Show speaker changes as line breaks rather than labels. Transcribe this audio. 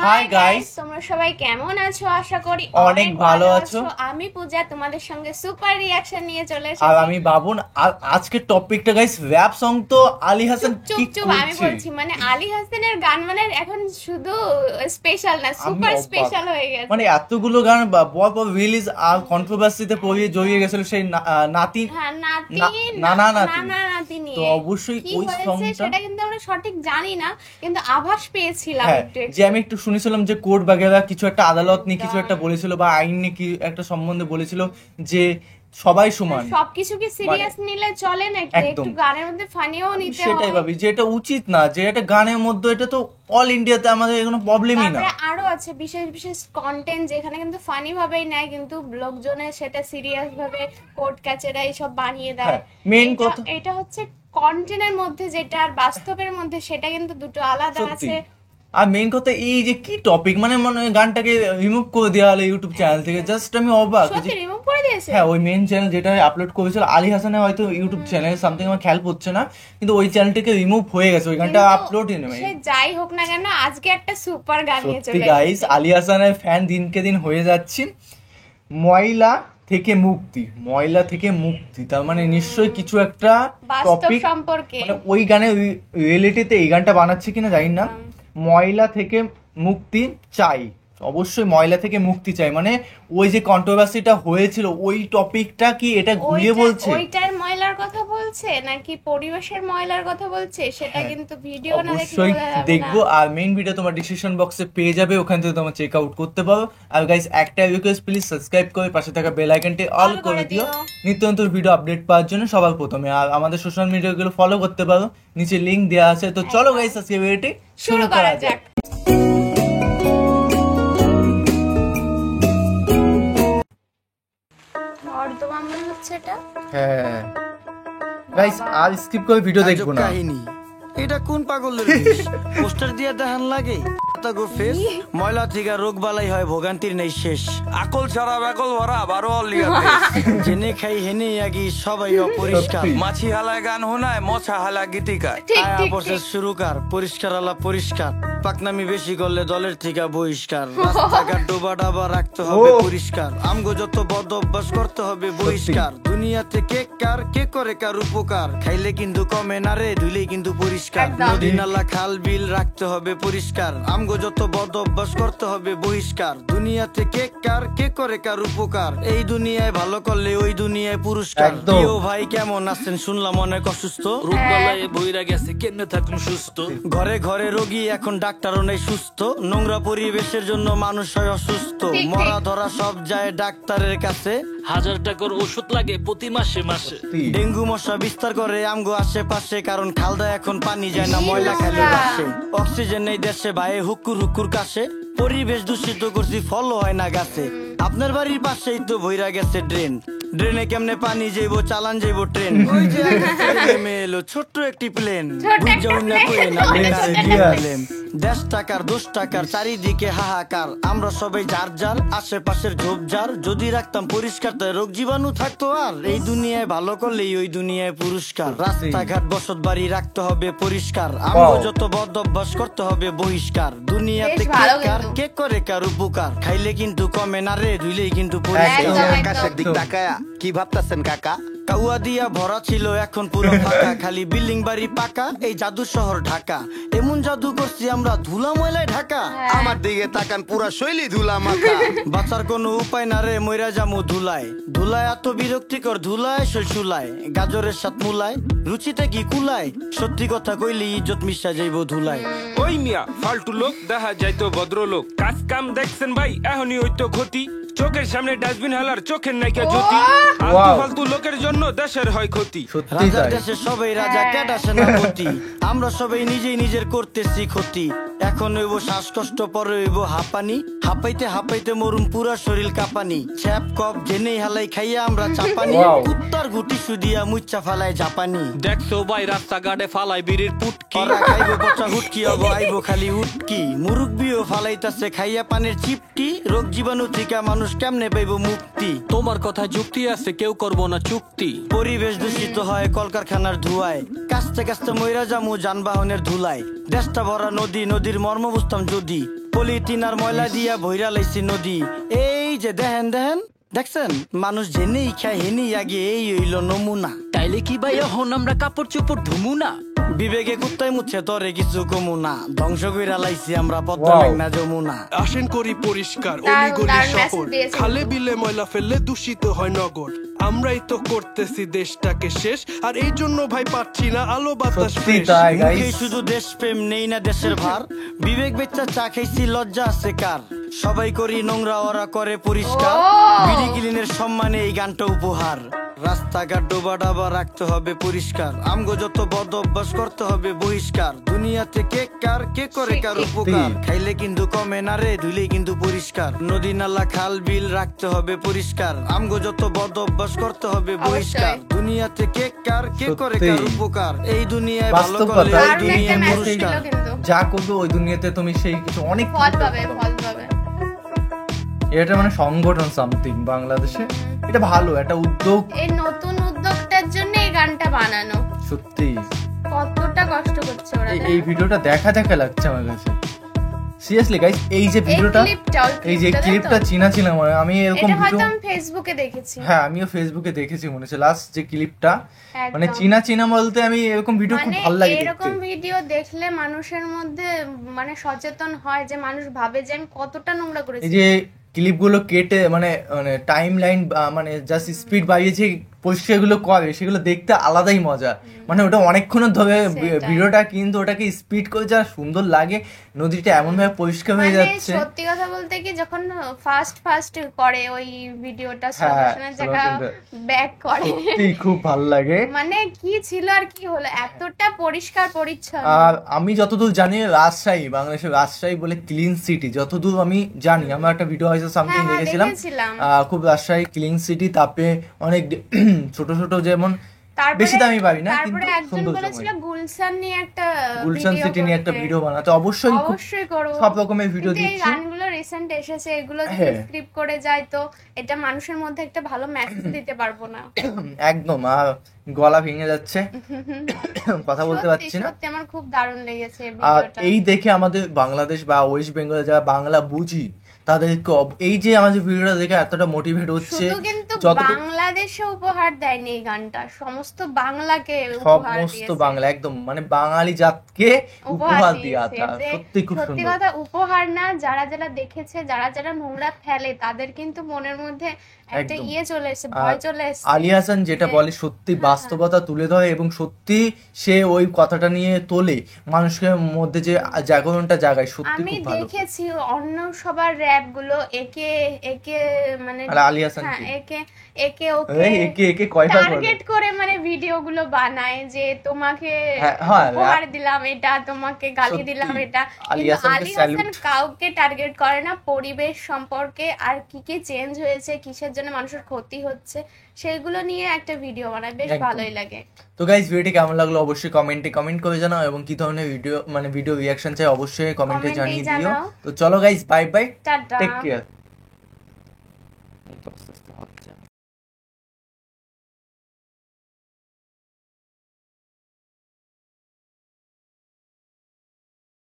Hi guys,
তোমরা সবাই কেমন আছো? আশা করি
অনেক ভালো আছো।
আমি পূজা তোমাদের সঙ্গে সুপার রিঅ্যাকশন নিয়ে চলে এসেছি।
আর আমি বাবুন। আজকে টপিকটা গাইস র‍্যাপ সং। তো আলী হাসান কি
চুপ আমি বলছি, মানে আলী হাসানের গান মানে এখন শুধু স্পেশাল না, সুপার স্পেশাল হয়ে গেছে।
মানে এতগুলো গান পর রিলিজ আর কন্ট্রোভার্সিতে জড়িয়ে গেছিল সেই নাতি নাতি নিয়ে। তো অবশ্যই ওই সংটা
সেটা কিন্তু আমরা সঠিক জানি না, কিন্তু আভাস পেয়েছিলাম একটু।
যে আমি একটু শুনেছিলাম যে কোর্ট বাগেরা কিছু একটা আদালত নিয়ে কিছু একটা বলেছিল বা আইন নিয়ে কি একটা সম্বন্ধে বলেছিল যে সবাই সমান।
সবকিছু কি সিরিয়াস নিলে চলে নাকি? একটু গানের মধ্যে ফানিও নিতে হয়।
সেটাই ভাবি যে এটা উচিত না, যে এটা গানের মধ্যে, এটা তো অল ইন্ডিয়াতে আমাদের কোনো প্রবলেমই না।
আরো আছে বিশেষ বিশেষ কন্টেন্ট যেখানে কিন্তু ফানি ভাবেই নেয়, কিন্তু লোকজনের সেটা সিরিয়াস ভাবে কোর্ট কাচেরা এইসব বানিয়ে দেয়।
মেইন কথা
এটা হচ্ছে কন্টেন্টের মধ্যে যেটা আর বাস্তবের মধ্যে সেটা কিন্তু দুটো আলাদা আছে।
আর মেইন কথা এই যে কি টপিক, মানে গানটাকে রিমুভ করে দেওয়া হলো ইউটিউব চ্যানেল থেকে। জাস্ট আমি অবাক।
সত্যি রিমুভ করে দিয়েছে?
হ্যাঁ, ওই মেইন চ্যানেল যেটা আপলোড করেছিল আলী হাসানের হয়তো ইউটিউব চ্যানেল সামথিং, আমার খেয়াল পড়ছে না, কিন্তু ওই চ্যানেলটাকে রিমুভ হয়ে গেছে, ওই গানটা আপলোডই নেই।
সে যাই হোক না কেন, আজকে একটা সুপার গান নিয়ে চলে
এসেছি গাইস। আলী হাসানের ফ্যান দিনকে দিন হয়ে যাচ্ছি। ময়লা থেকে মুক্তি, ময়লা থেকে মুক্তি, তার মানে নিশ্চয়ই কিছু একটা টপিক
সম্পর্কে,
মানে ওই গানের রিয়েলিটিতে এই গানটা বানাচ্ছে কিনা জানি না। ময়লা থেকে মুক্তি চাই, অবশ্যই ময়লা থেকে মুক্তি চাই, মানে ওই যে কন্ট্রোভার্সিটা হয়েছিল ওই টপিকটা কি এটা ঘুরিয়ে বলছে?
ওইটার ময়লার কথা বলছে নাকি পরিবেশের ময়লার কথা বলছে সেটা কিন্তু ভিডিও না দেখলে
অবশ্যই দেখবো। আর মেইন ভিডিও তোমার ডিসক্রিপশন বক্সে পেয়ে যাবে, ওখান থেকে তোমরা চেক আউট করতে পারো। আর গাইস একটা রিকোয়েস্ট, প্লিজ সাবস্ক্রাইব করে পাশে থাকা বেল আইকনটি অল করে দিও নিত্য নতুন ভিডিও আপডেট পাওয়ার জন্য সবার প্রথমে। আর আমাদের সোশ্যাল মিডিয়াগুলো ফলো করতে পারো, নিচে লিংক দেওয়া আছে। তো চলো গাইস আজকে ভিডিওটি শুরু করা যাক। হ্যাঁ গাইস, আর স্কিপ করে ভিডিও দেখবো না।
এটা কোন পাগলের পোস্টার দিয়ে দেখান লাগে? ময়লা থেকে রোগ বালাই হয়, ভোগান্তির নেই শেষ। আকল ছাড়া বেকল ভরা 12 অলিয়া জেনে খাই হেনে আগি সবাই অপরিষ্কার। মাছি হালায় গান হোনায়, মছা হালা গীতিকার। আয়া প্রসেস শুরু কর, পরিষ্কার আলা পরিষ্কার। পাকনামি বেশি করলে দলের থেকে বহিষ্কার। রাস্তাঘাট ডোবা ডাবা রাখতে হবে পরিষ্কার। আমগো যত বদ অভ্যাস করতে হবে বহিষ্কার। দুনিয়াতে কে কার কে করে কার উপকার, খাইলে কিন্তু কমে না রে, ধুইলে কিন্তু পরিষ্কার। নদী নালা খাল বিল রাখতে হবে পরিষ্কার। আমগো যত বদ অভ্যাস করতে হবে বহিষ্কার। দুনিয়াতে কে কার কে করে কার উপকার, এই দুনিয়ায় ভালো করলে ওই দুনিয়ায় পুরস্কার। প্রিয় ভাই কেমন আছেন? শুনলাম অনেক অসুস্থ, রোগবালায় বইরা গেছে, কেমনে থাকুন সুস্থ। ঘরে ঘরে রোগী, এখন ডাক্তারও নেই সুস্থ। নোংরা পরিবেশের জন্য মানুষ হয় অসুস্থ। মরা ধরা সব যায় ডাক্তারের কাছে,
1000 টাকার ওষুধ লাগে প্রতি মাসে মাসে।
ডেঙ্গু মশা বিস্তার করে আমগো আশেপাশে, কারণ খালদা এখন পানি যায় না, ময়লা খালি আসে। অক্সিজেন নেই দেশে ভাই, হুকুর হুকুর কাশে। পরিবেশ দূষিত করছি, ফল হয় না গাছে। আপনার বাড়ির পাশেই তো বইরা গেছে ড্রেন, ড্রেনে কেমনে পানি যাইবো, চালান যাইবো ট্রেন। ওই যে নেমে এলো ছোট্ট একটি প্লেন, দেশ টাকার 10 টাকার চারিদিকে হাহাকার। আমরা সবাই যার যার আশেপাশের ঝোপঝাড় যদি রাখতাম পরিষ্কার, তাই রোগ জীবাণু থাকতো আর। এই দুনিয়ায় ভালো করলেই ওই দুনিয়ায় পুরস্কার। রাস্তাঘাট বসত বাড়ি রাখতে হবে পরিষ্কার। আমরা যত বদ অভ্যাস করতে হবে বহিষ্কার। দুনিয়াতে কে করে কার উপকার, খাইলে কিন্তু কমে না রে, ধুইলেই কিন্তু পরিষ্কার।
আকাশের দিক তাকায়া কি ভাবতাছেন কাকা?
কাউয়া দিয়া ভরা ছিল, এখন পুরো ফাঁকা। খালি বিল্ডিং বাড়ি পাকা, এই জাদু শহর ঢাকা। এমন জাদু করছি আমরা, ধুলা ময়লায় ঢাকা।
আমার দিকে তাকান, পুরা শৈলী ধুলা মাখা।
বাঁচার কোনো উপায় না রে, মইরা জামু ধুলায়। ধুলায় এত বিরক্তিকর, ধুলায় শৈশুলায়। গাজরের সাথ মুলায়, রুচিতে কি কুলায়। সত্যি কথা কইলে ইজ্জত মিশা যাইবো ধুলায়।
ওই মিয়া ফালতু লোক দেখা যাইতো ভদ্রলোক। কাজ কাম দেখছেন ভাই, এখনই হইতো ক্ষতি। চোখের সামনে ডাস্টবিন হালার চোখের নাইকা জ্যোতি। আলতু ফালতু লোকের জন্য দেশের হয় ক্ষতি।
রাজার দেশে সবাই রাজা, কেডা সেনাপতি। আমরা সবাই নিজেই নিজের করতেছি ক্ষতি। এখন হইব শ্বাসকষ্ট, পরে হইব হাঁপানি। হাঁপাইতে হাঁপাইতে মরুম, পুরা শরীর কাঁপানি। ছ্যাপ কপ জেনেই হালাই খাইয়া আমরা চাপানি। কুত্তার গুটি সুদিয়া মুচ্চা ফালাই জাপানি।
দেখছো ভাই রাস্তাঘাটে ফালাই বিড়ির পুটকি।
খাইবো পচা হুটকি, হব আইবো খালি হুটকি। মুরুব্বিও ফালাইতাছে খাইয়া পানের চিপটি। রোগ জীবাণু থেকে মানুষ কেমনে পাইবো মুক্তি?
তোমার কথা যুক্তি আছে, কেউ করবো না চুক্তি।
পরিবেশ দূষিত হয় কলকারখানার ধুয়ায়। কাস্তে কাস্তে মইরা জামু যানবাহনের ধুলায়। দেশটা ভরা নদী, নদীর নদীর মর্ম বুঝতাম যদি পলিথিন আর ময়লা দিয়া ভইরা লাইছি নদী এই যে দেখেন দেখছেন মানুষ জেনেই খায় হেনেই আগে এই হইল নমুনা
তাইলে কি ভাই এখন আমরা কাপড় চোপড় ধুমু না
বিবেকে কুত্তায় মুচ্ছে তরে কিছু কমু না ধ্বংস কইরা লাইছি আমরা পদ্মা
Wow.
মেঘনা যমুনা
আসেন করি পরিষ্কার
দারুণ,
অলিগলি
দারুণ
শহর
message দিয়েছে।
খালে বিলে ময়লা ফেললে দূষিত হয় নগর আমরাই তো করতেছি দেশটাকে শেষ আর এই জন্য ভাই পাচ্ছি না আলো বাতাস
সত্যি
fresh।
তাই
মুখে
গাইস।
শুধু দেশপ্রেম নেই না দেশের ভার বিবেক বেচ্চা চা খাইছি লজ্জা আছে কার সবাই করি নোংরা ওরা করে পরিষ্কার
ও।
বিডি ক্লিনের সম্মানে এই গানটা উপহার রাস্তাঘাট ডোবা ডাবা রাখতে হবে পরিষ্কার আমগো যত বদ অভ্যাস করতে হবে বহিষ্কার দুনিয়াতে কে কার কে করে কার উপকার খাইলে কিন্তু কমে না রে ধুইলে কিন্তু পরিষ্কার নদী নালা খাল বিল রাখতে হবে পরিষ্কার আমগো যত বদ অভ্যাস করতে হবে বহিষ্কার
অবশ্যই।
দুনিয়াতে কে কার কে করে কার
সত্যি।
উপকার এই দুনিয়ায় ভালো
বাস্তব
করলে
কথা।
এই
দারুণ একটা
দুনিয়ায়
মেসেজ
পুরস্কার
দিল কিন্তু
যা করবে ওই দুনিয়াতে তুমি সেই কিছু অনেক
ফল পাবে ফল পাবে
এটা মানে সংগঠন সামথিং বাংলাদেশে, এটা ভালো একটা উদ্যোগ।
এই নতুন উদ্যোগটার জন্য এই গানটা বানানো
সত্যি
কতটা কষ্ট করছে ওরা
এই ভিডিওটা দেখা লাগছে আমার কাছে সিরিয়াসলি গাইস। এই যে ভিডিওটা, এই যে ক্লিপটা চিনা ছিল আমার, আমি এরকম
এটা হয়তো
ভিডিও,
আমি ফেসবুকে দেখেছি
হ্যাঁ আমিও ফেসবুকে দেখেছি মনে হচ্ছে লাস্ট যে ক্লিপটা,
একদম।
মানে চিনা বলতে আমি এরকম ভিডিও খুব
মানে
ভালো লাগে দেখতে।
এরকম ভিডিও দেখলে মানুষের মধ্যে মানে সচেতন হয় যে মানুষ ভাবে যে আমি কতটা নোংরা
এই
করেছি।
যে ক্লিপগুলো কেটে মানে টাইম লাইন মানে জাস্ট স্পিড বাড়িয়েছে পরিষ্কার গুলো করে, সেগুলো দেখতে আলাদাই মজা। মানে ওটা অনেকক্ষণ ধরে
সেটাই।
ভিডিওটা, কিন্তু ওটাকে স্পিড করে যা সুন্দর লাগে, নদীটা এমন ভাবে পরিষ্কার হয়ে
মানে
যাচ্ছে।
সত্যি কথা বলতে কি যখন ফার্স্ট করে ওই ভিডিওটা
হ্যাঁ,
সলিউশনের জায়গা
solution টা।
ব্যাক করে,
সত্যি খুব ভালো লাগে।
মানে কি ছিল আর কি হলো, এতটা পরিষ্কার পরিচ্ছন্ন।
আর আমি যতদূর জানি রাজশাহী, বাংলাদেশের রাজশাহী বলে ক্লিন সিটি, যতদূর আমি জানি, আমার একটা ভিডিও হয়েছে সামথিং
হ্যাঁ,
দেখেছিলাম,
দেখেছিলাম।
খুব রাজশাহী ক্লিন সিটি। তারপরে অনেক ছোট ছোট যেমন
তারপরে-
বেশি দামি বাড়ি না,
তারপরে
কিন্তু
একজন
সুন্দর
বলেছিল
সময়।
গুলশান নিয়ে একটা
গুলশান
video
সিটি নিয়ে একটা
করতে।
ভিডিও বানাতে অবশ্যই খুব
অবশ্যই করব।
সব রকমের ভিডিও
কিন্তু এই
দিচ্ছি।
গানগুলো রিসেন্ট এসেছে, এগুলো যদি
হ্যাঁ।
স্ক্রিপ্ট করে যায় তো এটা মানুষের মধ্যে একটা ভালো মেসেজ দিতে পারবো না।
একদম, আর গলা ভেঙে যাচ্ছে, কথা বলতে
সত্যি,
পারছি না।
সত্যি আমার খুব দারুণ লেগেছে এই
আর
ভিডিওটা।
এই দেখে আমাদের বাংলাদেশ বা ওয়েস্ট বেঙ্গলে যারা বাংলা বুঝি তাদেরকে এই যে আমাদের ভিডিওটা দেখে এতটা মোটিভেট হচ্ছে,
শুধু কিন্তু
যতটুকু
বাংলাদেশে উপহার দেয়নি এই গানটা, সমস্ত বাংলাকে উপহার
সমস্ত
দিয়েছে।
বাংলা একদম মানে বাঙালি জাতকে উপহার দিয়া
দিয়েছে। যে
সত্যি খুব
সত্যি
সুন্দর।
কথা উপহার না, যারা যারা দেখেছে, যারা যারা নোংরা ফেলে তাদের কিন্তু মনের মধ্যে একটা
একদম।
ইয়ে চলে এসেছে,
আর
ভয় চলে এসেছে।
আলী হাসান যেটা বলে সত্যি বাস্তবতা তুলে ধরে, এবং সত্যি সে ওই কথাটা নিয়ে তোলে মানুষের মধ্যে যে জাগরণটা জাগায়, সত্যি
আমি
খুব ভালো।
দেখেছি অন্য সবার র‍্যাপ গুলো একে একে মানে
আর আলী হাসান
হ্যাঁ,
কি?
একে একে
এই একে একে কয়টা করে?
টার্গেট করে মানে ভিডিও গুলো বানায় যে তোমাকে
হ্যাঁ, হ্যাঁ,
উপহার দিলাম এটা, তোমাকে গালি
সত্যি।
দিলাম এটা।
আলী
কিন্তু
হাসানকে
আলী হাসান
salute।
কাউকে টার্গেট করে না, পরিবেশ সম্পর্কে আর কি কি চেঞ্জ হয়েছে, কিসের জন্য মানুষের ক্ষতি হচ্ছে সেগুলো নিয়ে একটা ভিডিও বানায়, বেশ
একদম।
ভালোই লাগে।
তো গাইস ভিডিওটি কেমন লাগলো অবশ্যই কমেন্ট করে জানাও, এবং কি ধরনের ভিডিও রিয়াকশন চাই অবশ্যই কমেন্টে
কমেন্টেই
জানিয়ে দিও।
জানাও।
তো চলো guys, bye bye,
tata.
Take care.